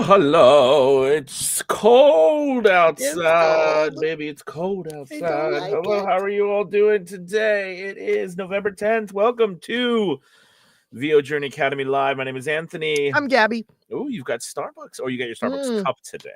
hello. It's cold It's outside. cold. Baby, it's cold I don't outside. like Hello, it. how are you all doing today? It is November 10th. Welcome to VO Journey Academy Live. My name is Anthony. I'm Gabby. Oh, you've got Starbucks. Oh, you got your Starbucks Mm, cup today.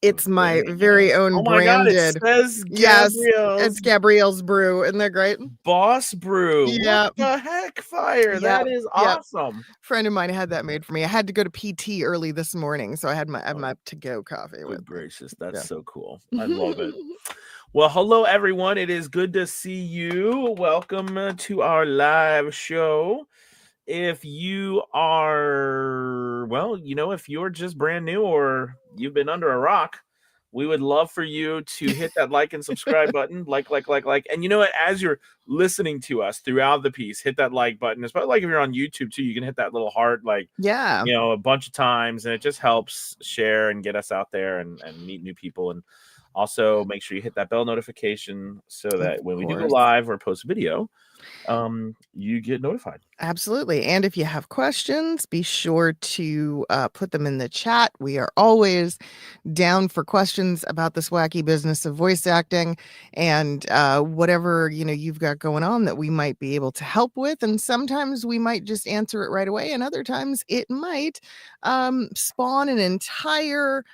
it's my Very very nice. own Oh my God, it branded. says Yes, Gabrielle's it's Gabrielle's Brew. Isn't that great? Boss Brew. What Yeah. the heck, fire? Yep. That is Yep. awesome. Friend of mine had that made for me. I had to go to PT early this morning, so I had my to-go coffee with Good me. gracious, that's Yeah. so cool. I love it. Well, hello everyone. It is good to see you. Welcome to our live show. If you are, well, if you're just brand new or you've been under a rock, we would love for you to hit that like and subscribe button. Like. And you know what? As you're listening to us throughout the piece, hit that like button. It's probably like if you're on YouTube too, you can hit that little heart, Yeah. a bunch of times, and it just helps share and get us out there and meet new people. And also make sure you hit that bell notification so that when we do go course. live or post a video, you get notified. Absolutely. And if you have questions, be sure to put them in the chat. We are always down for questions about this wacky business of voice acting and whatever you've got going on that we might be able to help with. And sometimes we might just answer it right away, and other times it might spawn an entire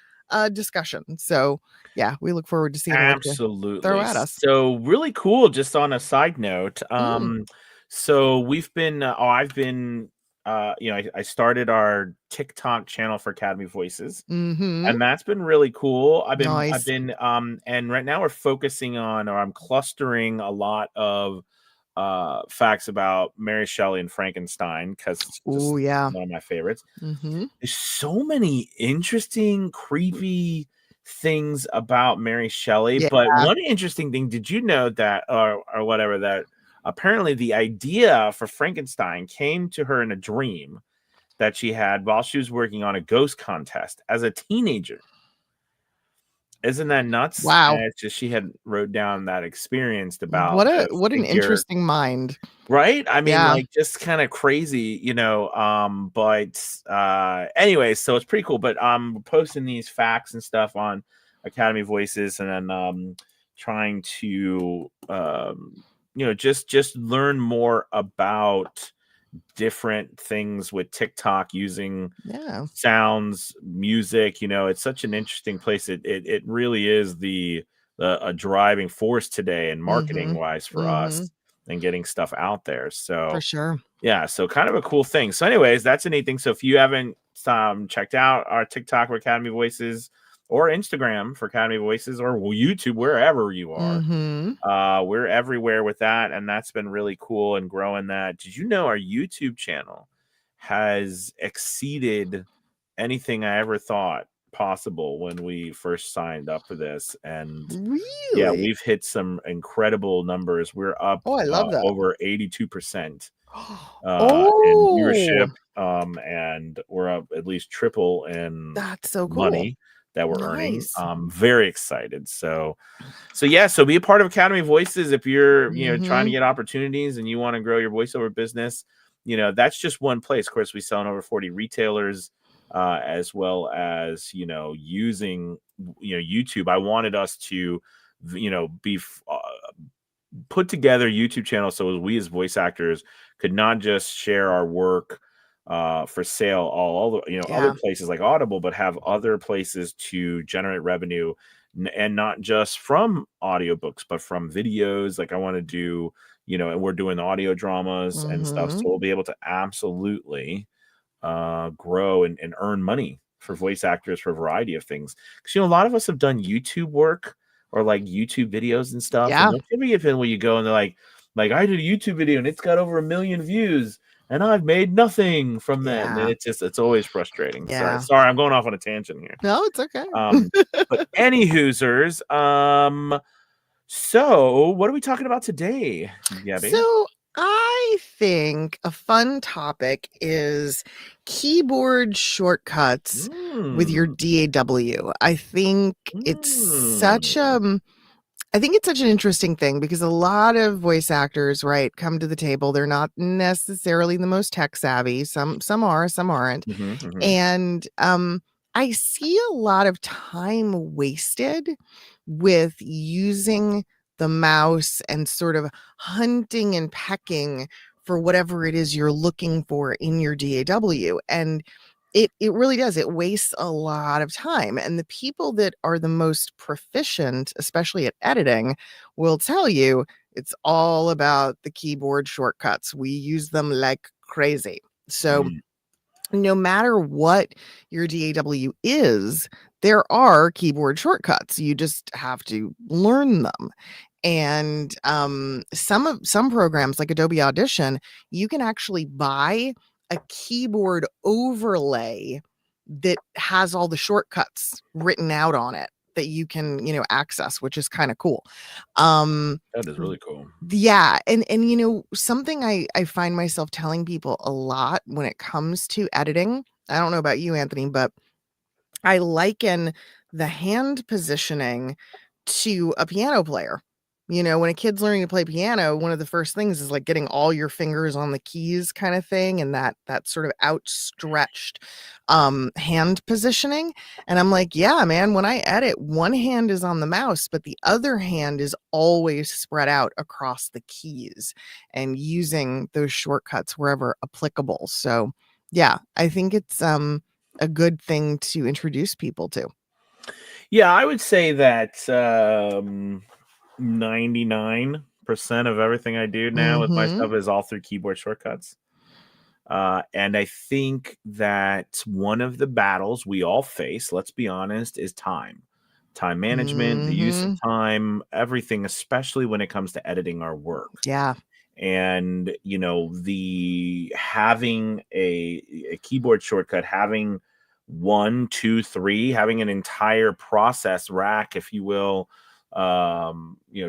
discussion. So yeah, we look forward to seeing what you throw Absolutely. at us. So really cool. Just on a side note, Mm. so we've been, I've been, I started our TikTok channel for Academy Voices, Mm-hmm. and that's been really cool. I've Nice. been, and right now we're focusing on, or I'm clustering a lot of facts about Mary Shelley and Frankenstein because it's just Oh yeah. one of my favorites. Mm-hmm. There's so many interesting, creepy things about Mary Shelley, Yeah. but one interesting thing, did you know that, or whatever, that apparently the idea for Frankenstein came to her in a dream that she had while she was working on a ghost contest as a teenager. Isn't that nuts? Wow. And it's just she had wrote down that experience about What the an figure. interesting mind. Right? I mean, Yeah. like, just kind of crazy, but anyway, so it's pretty cool. But I'm posting these facts and stuff on Academy Voices, and then trying to just learn more about different things with TikTok using Yeah. sounds, music. It's such an interesting place. It really is a driving force today and marketing wise for us and getting stuff out there. For So sure. yeah, so kind of a cool thing. So anyways, that's a neat thing. So if you haven't checked out our TikTok for Academy Voices or Instagram for Academy Voices or YouTube, wherever you are, we're everywhere with that, and that's been really cool and growing that. Did you know our YouTube channel has exceeded anything I ever thought possible when we first signed up for this? And yeah, Really? we've hit some incredible numbers. We're up Oh, I love that. over 82% in Oh, viewership, and we're up at least triple in that's so cool. money that we're earning. Nice. Very excited. So yeah, so be a part of Academy Voices if you're trying to get opportunities and you want to grow your voiceover business. That's just one place. Of course, we sell in over 40 retailers, as well as using YouTube. I wanted us to be put together YouTube channel so we as voice actors could not just share our work for sale all the other places like Audible, but have other places to generate revenue, and not just from audiobooks but from videos. Like I want to do and we're doing audio dramas and stuff, so we'll be able to absolutely grow and earn money for voice actors for a variety of things, because a lot of us have done YouTube work or like YouTube videos and stuff, Yeah. and don't you ever get when you go and they're like I did a YouTube video and it's got over 1 million views and I've made nothing from that. And Yeah. it's always frustrating. Yeah. Sorry, I'm going off on a tangent here. No, it's okay. But any Hoosers, so what are we talking about today, Gabby? So I think a fun topic is keyboard shortcuts with your DAW. I think it's such I think it's such an interesting thing because a lot of voice actors, right, come to the table. They're not necessarily the most tech savvy. Some are, some aren't. Hmm. And I see a lot of time wasted with using the mouse and sort of hunting and pecking for whatever it is you're looking for in your DAW. And it really does. It wastes a lot of time. And the people that are the most proficient, especially at editing, will tell you it's all about the keyboard shortcuts. We use them like crazy. So no matter what your DAW is, there are keyboard shortcuts. You just have to learn them. And some programs like Adobe Audition, you can actually buy a keyboard overlay that has all the shortcuts written out on it that you can, access, which is kind of cool. That is really cool. Yeah, and something I find myself telling people a lot when it comes to editing. I don't know about you, Anthony, but I liken the hand positioning to a piano player. When a kid's learning to play piano, one of the first things is like getting all your fingers on the keys kind of thing, and that sort of outstretched hand positioning. And I'm like, yeah, man, when I edit, one hand is on the mouse, but the other hand is always spread out across the keys and using those shortcuts wherever applicable. So yeah, I think it's a good thing to introduce people to. Yeah, I would say that 99% of everything I do now with my Mhm. stuff is all through keyboard shortcuts. And I think that one of the battles we all face, let's be honest, is time. Time management, the use of Mhm. time, everything, especially when it comes to editing our work. Yeah. And the having a keyboard shortcut, having 1 2 3, having an entire process rack, if you will,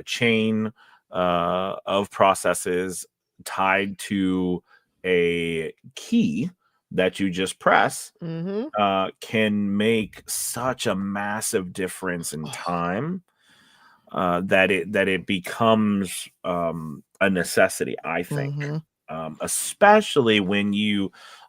chain of processes tied to a key that you just press, Mhm. can make such a massive difference in Oh. time, that it becomes a necessity, I think. Mhm. Especially when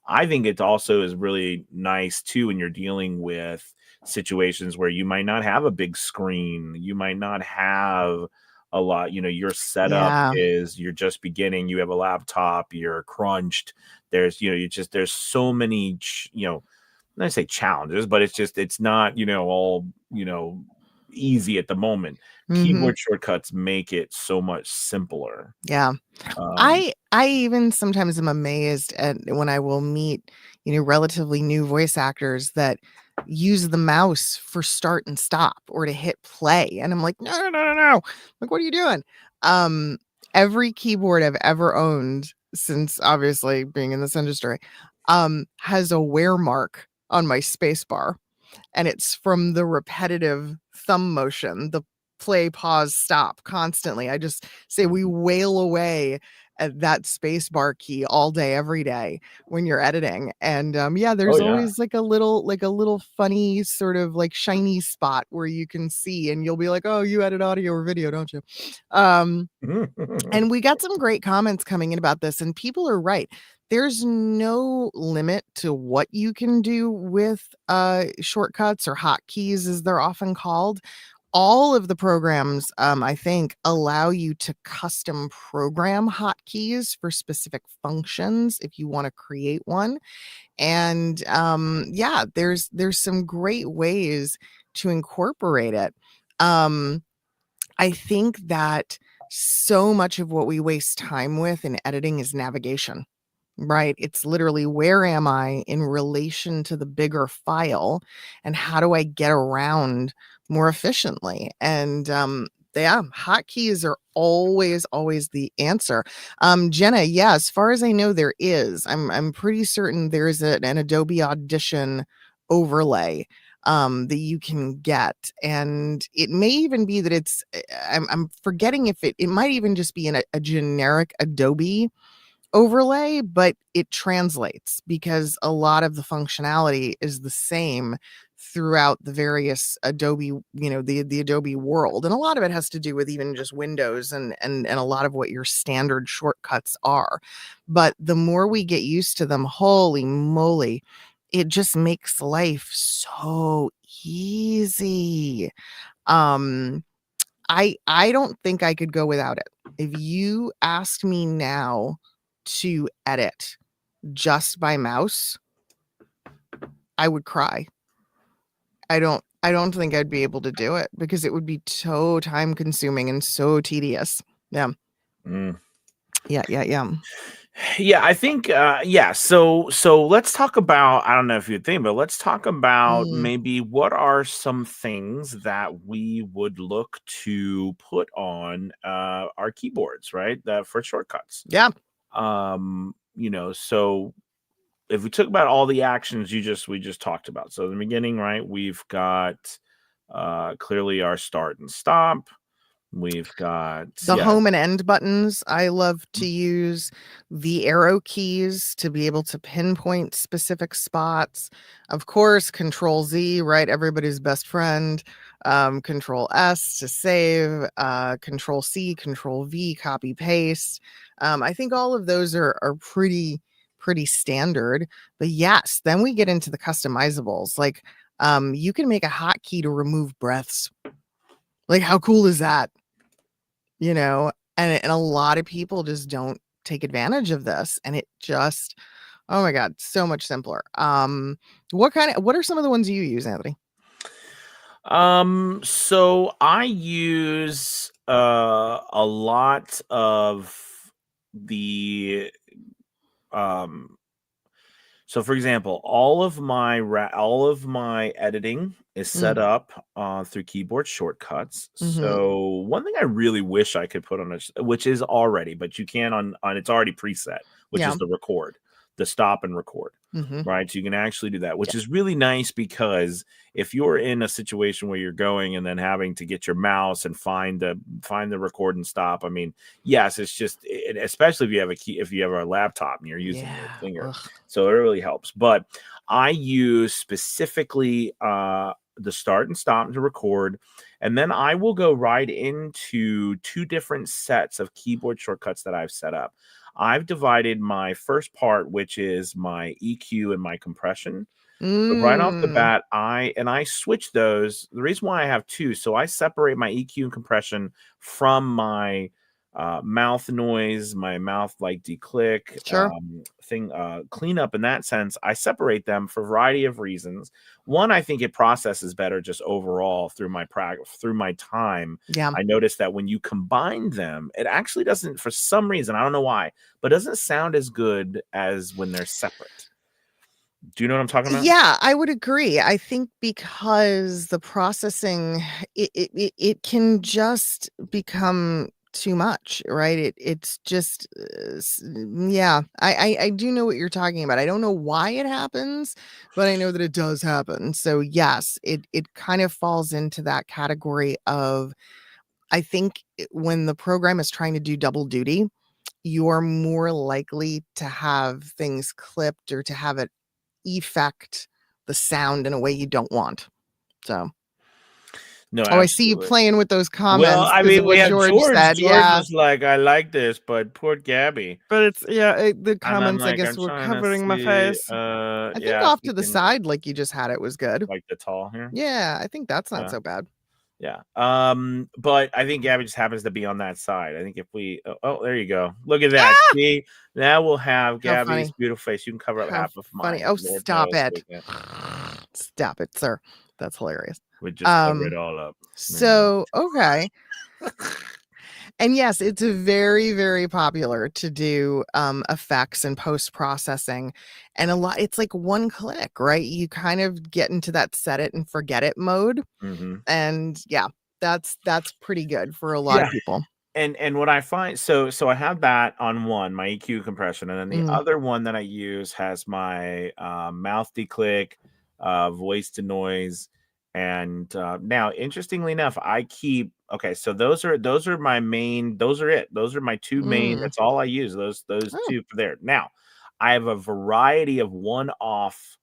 I think it also is really nice too when you're dealing with situations where you might not have a big screen, you might not have a lot, your setup Yeah. is you're just beginning, you have a laptop, you're crunched. There's, there's so many, not to say challenges, but it's not, all, easy at the moment. Mhm. Keyboard shortcuts make it so much simpler. Yeah. Um, I even sometimes am amazed at when I will meet, relatively new voice actors that use the mouse for start and stop or to hit play. And I'm like, no, no, no, no, no. Like, what are you doing? Um, every keyboard I've ever owned since obviously being in this industry, has a wear mark on my space bar. And it's from the repetitive thumb motion, the play, pause, stop constantly. I just say we wail away at that space bar key all day, every day when you're editing. And yeah, oh there's yeah. always like a little funny sort of like shiny spot where you can see, and you'll be like, oh, you edit audio or video, don't you? Um, and we got some great comments coming in about this, and people are right. There's no limit to what you can do with shortcuts or hotkeys, as they're often called. All of the programs, I think, allow you to custom program hotkeys for specific functions if you want to create one. And yeah, there's some great ways to incorporate it. Um, I think that so much of what we waste time with in editing is navigation, right? It's literally, where am I in relation to the bigger file, and how do I get around more efficiently? And yeah, hotkeys are always the answer. Jenna, yeah, as far as I know, there is. I'm pretty certain there's an Adobe Audition overlay that you can get, and it may even be that I'm forgetting if it might even just be in a generic Adobe overlay, but it translates because a lot of the functionality is the same throughout the various Adobe, the Adobe world. And a lot of it has to do with even just Windows and a lot of what your standard shortcuts are. But the more we get used to them, holy moly, it just makes life so easy. I don't think I could go without it. If you asked me now to edit just by mouse, I would cry. I don't think I'd be able to do it because it would be so time consuming and so tedious. Yeah. Yeah. Yeah, I think so let's talk about, I don't know if you think, but let's talk about maybe what are some things that we would look to put on our keyboards, right? For shortcuts. Yeah. So if we took about all the actions we just talked about. So in the beginning, right, we've got clearly our start and stop. We've got the home and end buttons. I love to use the arrow keys to be able to pinpoint specific spots. Of course, Control Z, right? Everybody's best friend. Control S to save, Control C, Control V, copy paste. I think all of those are pretty standard. But yes, then we get into the customizables. Like you can make a hotkey to remove breaths. Like, how cool is that? And a lot of people just don't take advantage of this, and it just, oh my God, so much simpler. What are some of the ones you use, Anthony? So I use a lot of the so for example, all of my editing is set up through keyboard shortcuts. So one thing I really wish I could put on it, which is already, but you can on it's already preset, which is the record, the stop and record. Right. So you can actually do that, which is really nice, because if you're in a situation where you're going and then having to get your mouse and find the record and stop, I mean, yes, it's just, especially if you have a laptop and you're using your finger. So it really helps. But I use specifically the start and stop to record, and then I will go right into two different sets of keyboard shortcuts that I've set up. I've divided my first part, which is my EQ and my compression. So right off the bat, I switch those. The reason why I have two, so I separate my EQ and compression from my mouth noise, my mouth like declick cleanup. In that sense, I separate them for a variety of reasons. One, I think it processes better just overall through my time. I noticed that when you combine them, it actually doesn't, for some reason, I don't know why, but doesn't sound as good as when they're separate. Do you know what I'm talking about? Yeah, I would agree. I think because the processing, it can just become too much, right? It's just, yeah, I do know what you're talking about. I don't know why it happens, but I know that it does happen. So yes, it kind of falls into that category of, I think when the program is trying to do double duty, you're more likely to have things clipped or to have it affect the sound in a way you don't want. So no, I see you playing with those comments. Well, I mean, we have George said. George was like, I like this, but poor Gabby. But it's the comments, like, I guess, were covering my face. I think off to the side, like you just had it, was good. Like the tall here. Yeah, I think that's not so bad. Yeah. But I think Gabby just happens to be on that side. I think if we there you go. Look at that. See, now we'll have Gabby's beautiful face. You can cover up half of mine. Oh, stop it. Stop it, sir. That's hilarious. We just cover it all up. So okay. And yes, it's very, very popular to do effects and post-processing. And it's like one click, right? You kind of get into that set it and forget it mode. And yeah, that's pretty good for a lot of people. And what I find, so I have that on one, my EQ compression, and then the other one that I use has my mouth declick, voice to noise. And now, interestingly enough, I keep so those are my main, those are my two main, that's all I use, those two for there. Now I have a variety of one-off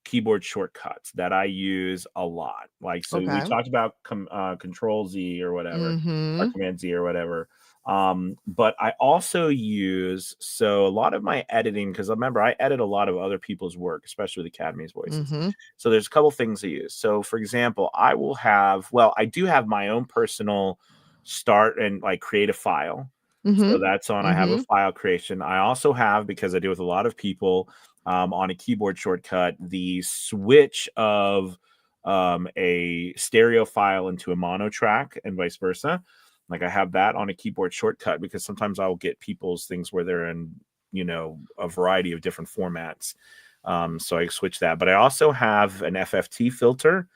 keyboard shortcuts that I use a lot. Like, so we Okay. talked about Control Z or whatever, or Mm-hmm. Command Z or whatever. But I also use, so a lot of my editing, because remember, I edit a lot of other people's work, especially with Academy's Voices. Mm-hmm. So there's a couple things I use. So for example, I do have my own personal start and like create a file. Mm-hmm. So that's on, I have a Mm-hmm. file creation. I also have, because I deal with a lot of people, on a keyboard shortcut, the switch of a stereo file into a mono track and vice versa. Like I have that on a keyboard shortcut because sometimes I'll get people's things where they're in, a variety of different formats. So I switch that. But I also have an FFT filter,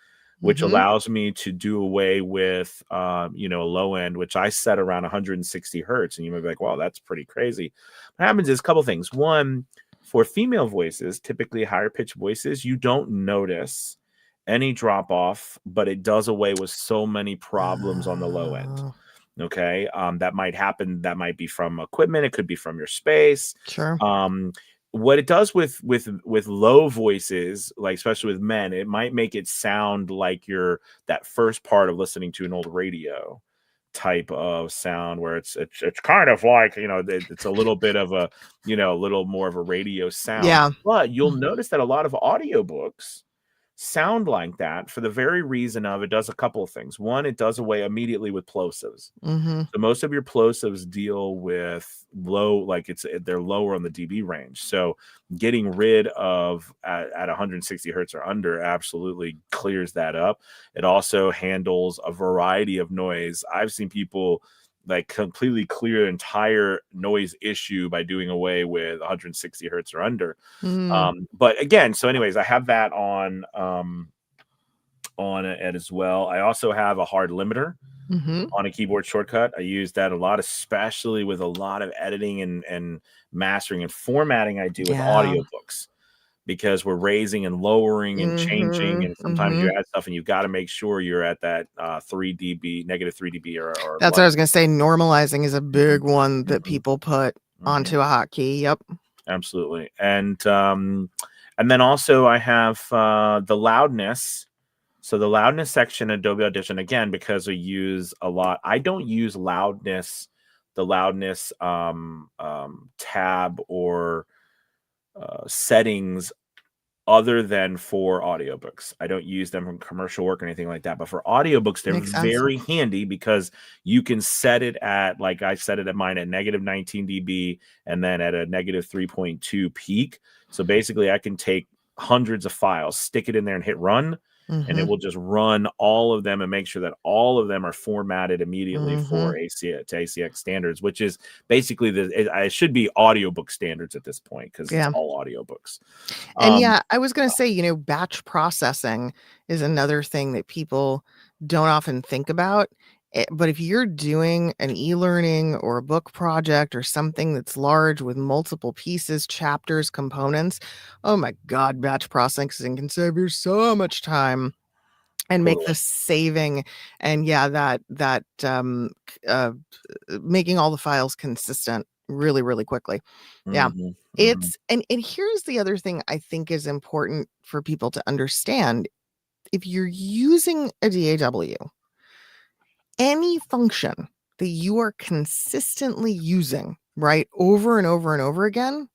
which Mm-hmm. allows me to do away with, a low end, which I set around 160 hertz. And you might be like, wow, that's pretty crazy. What happens is a couple things. One, for female voices, typically higher pitched voices, you don't notice any drop off, but it does away with so many problems on the low end. Oh, Okay. That might happen. That might be from equipment. It could be from your space. sure. What it does with low voices, like especially with men, it might make it sound like you're that first part of listening to an old radio type of sound where it's kind of like, it's a little bit of a, a little more of a radio sound. Yeah. But you'll notice that a lot of audiobooks sound like that for the very reason of, it does a couple of things. One, it does away immediately with plosives. Mm-hmm. So most of your plosives deal with low, like they're lower on the dB range. So getting rid of at 160 hertz or under absolutely clears that up. It also handles a variety of noise. I've seen people like completely clear entire noise issue by doing away with 160 hertz or under. Mm-hmm. But again, so anyways, I have that on it as well. I also have a hard limiter Mm-hmm. on a keyboard shortcut. I use that a lot, especially with a lot of editing and mastering and formatting I do with Yeah. audiobooks, because we're raising and lowering and changing, Mm-hmm. and sometimes Mm-hmm. you add stuff and you've got to make sure you're at that 3 dB, negative 3 dB or That's what I was gonna say. Normalizing is a big one that Mhm. people put Mhm. onto a hotkey. Yep. Absolutely. And then also I have the loudness. So the loudness section in Adobe Audition, again, because we use a lot, I don't use the loudness tab or settings other than for audiobooks. I don't use them from commercial work or anything like that. But for audiobooks, they're Makes sense. very handy because you can set it at, like I set it at mine at negative 19 dB and then at a negative 3.2 peak. So basically I can take hundreds of files, stick it in there and hit run. And it Mm-hmm. will just run all of them and make sure that all of them are formatted immediately for ACX standards, which is basically it should be audiobook standards at this point because Yeah. it's all audiobooks. And yeah, I was going to say, batch processing is another thing that people don't often think about. But if you're doing an e-learning or a book project or something that's large with multiple pieces, chapters, components, oh my God, batch processing can save you so much time and make the saving. And yeah, that making all the files consistent really, really quickly. Yeah. It's and here's the other thing I think is important for people to understand. If you're using a DAW, any function that you are consistently using, right, over and over and over again,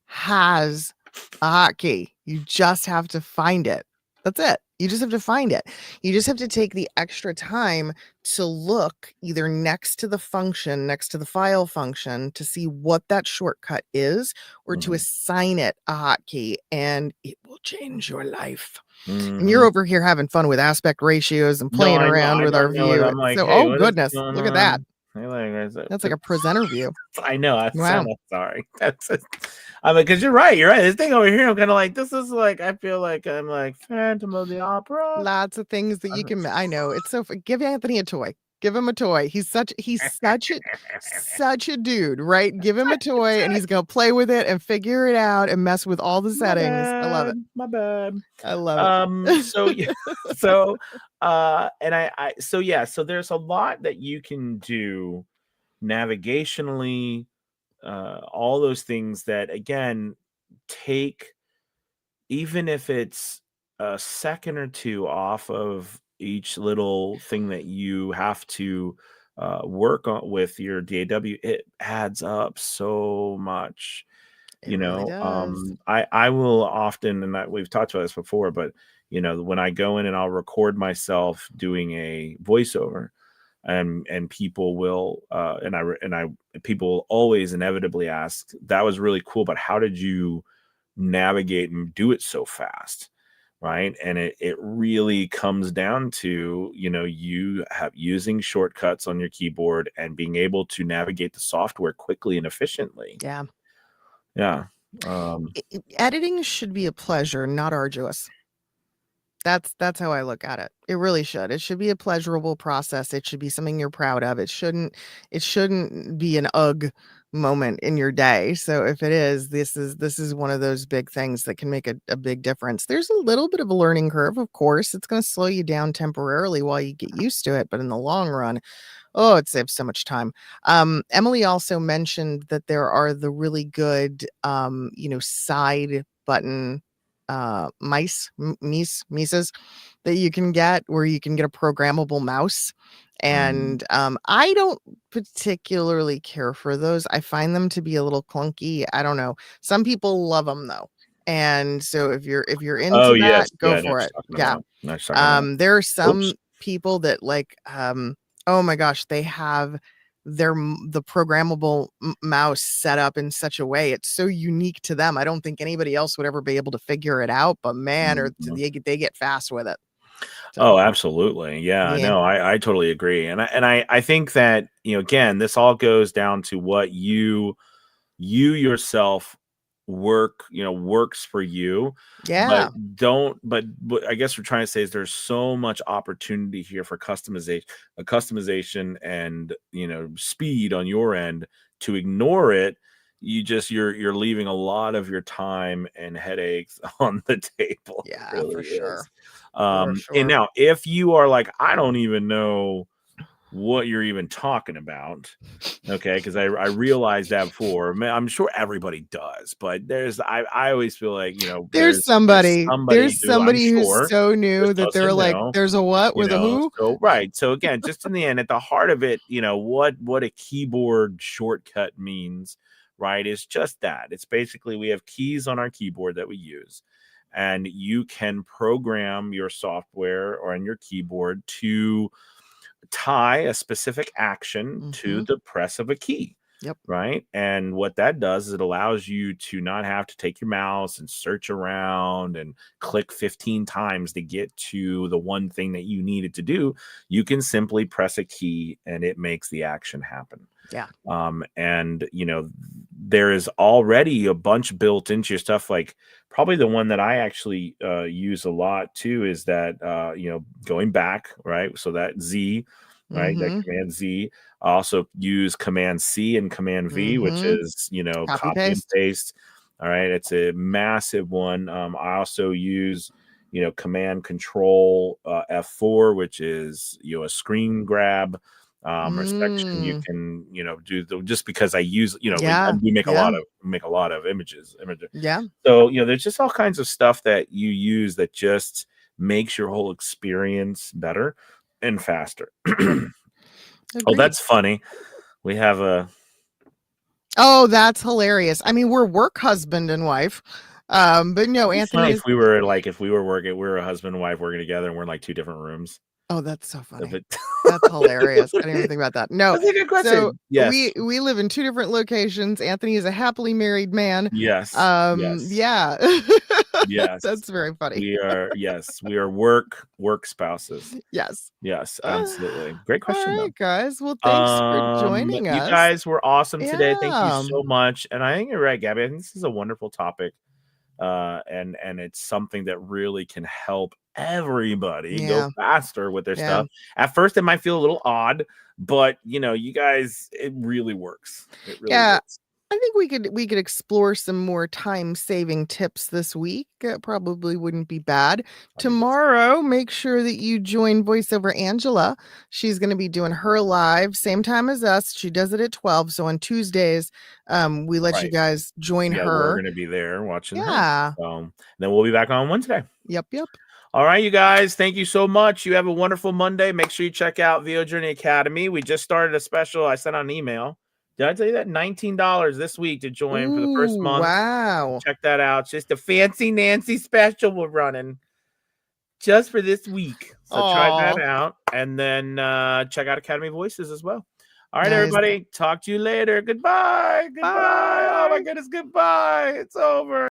has a hotkey. You just have to find it. That's it. You just have to find it. You just have to take the extra time to look either next to the function, next to the file function, to see what that shortcut is, or to assign it a hotkey, and it will change your life. And you're over here having fun with aspect ratios and playing around with our view. I'm like, So, hey, oh goodness, look at that. That's like a presenter view. I know. Wow. Sorry. I'm like, because you're right. This thing over here, I'm kind of like, this is like, I feel like I'm like Phantom of the Opera. Lots of things that you can. I know it's so. Give Anthony a toy. Give him a toy. He's such a dude, right? Give him a toy and he's gonna play with it and figure it out and mess with all the settings. I love it. My bad. I love it. So there's a lot that you can do navigationally, all those things that again take even if it's a second or two off of each little thing that you have to work on with your DAW, it adds up so much. It really does. I will often, and we've talked about this before, but when I go in and I'll record myself doing a voiceover, and people will people will always inevitably ask, that was really cool, but how did you navigate and do it so fast? Right. And it really comes down to, you have using shortcuts on your keyboard and being able to navigate the software quickly and efficiently. Yeah. Yeah. Editing should be a pleasure, not arduous. That's how I look at it. It really should. It should be a pleasurable process. It should be something you're proud of. It shouldn't be an ugh moment in your day. So if it is, this is one of those big things that can make a big difference. There's a little bit of a learning curve, of course. It's going to slow you down temporarily while you get used to it, but in the long run, oh, it saves so much time. Emily also mentioned that there are the really good side button mices that you can get, where you can get a programmable mouse. And I don't particularly care for those. I find them to be a little clunky. I don't know. Some people love them though. And so if you're into that, go for it. Yeah. There are some people that like oh my gosh, they have the programmable mouse set up in such a way, it's so unique to them. I don't think anybody else would ever be able to figure it out, but man, they get fast with it. So. Oh, absolutely. Yeah, no, I totally agree. And I think that, again, this all goes down to what you yourself works for you. Yeah. But I guess we're trying to say is there's so much opportunity here for customization and speed on your end. To ignore it, you're leaving a lot of your time and headaches on the table. Yeah, really for sure. And now if you are like, I don't even know what you're even talking about, okay, because I realized that before. I'm sure everybody does, but I always feel like there's somebody who's so new that they're like, there's a what with a who. So right, so again, just in the end, at the heart of it, what a keyboard shortcut means, right, is just that. It's basically, we have keys on our keyboard that we use, and you can program your software or on your keyboard to tie a specific action to the press of a key. Yep. Right. And what that does is it allows you to not have to take your mouse and search around and click 15 times to get to the one thing that you needed to do. You can simply press a key and it makes the action happen. Yeah. And there is already a bunch built into your stuff. Like, probably the one that I actually use a lot too is that going back, right? So that Z, right? That Command Z. I also use Command C and Command V, which is copy and paste. All right, it's a massive one. I also use Command Control F4, which is a screen grab. Or section you can do, just because I use we make a lot of images. Yeah. So there's just all kinds of stuff that you use that just makes your whole experience better and faster. Oh, that's funny. We have a. Oh, that's hilarious. I mean, we're work husband and wife. But no, Anthony. If we were working, we're a husband and wife working together, and we're in like two different rooms. Oh, that's so funny. That's hilarious. I didn't even think about that. No, that's a good question. So yes. we live in two different locations. Anthony is a happily married man. Yes. Yeah. Yes. That's very funny. We are work spouses. Yes. Yes, absolutely. Great question. All right, guys. Well, thanks for joining us. You guys were awesome today. Thank you so much. And I think you're right, Gabby. I think this is a wonderful topic. And it's something that really can help everybody go faster with their stuff. At first it might feel a little odd, but you guys, it really works. It really works. I think we could explore some more time-saving tips this week. Probably wouldn't be bad. Tomorrow, make sure that you join VoiceOver Angela. She's going to be doing her live same time as us. She does it at 12. So on Tuesdays, we let you guys join We're her. going to be there watching her. Yeah. So then we'll be back on Wednesday. Yep. All right, you guys. Thank you so much. You have a wonderful Monday. Make sure you check out VO Journey Academy. We just started a special. I sent out an email. Did I tell you that? $19 this week to join for the first month. Wow. Check that out. It's just a fancy Nancy special we're running just for this week. So try that out. And then check out Academy Voices as well. All right, everybody. Talk to you later. Goodbye. Goodbye. Oh, my goodness. Goodbye. It's over.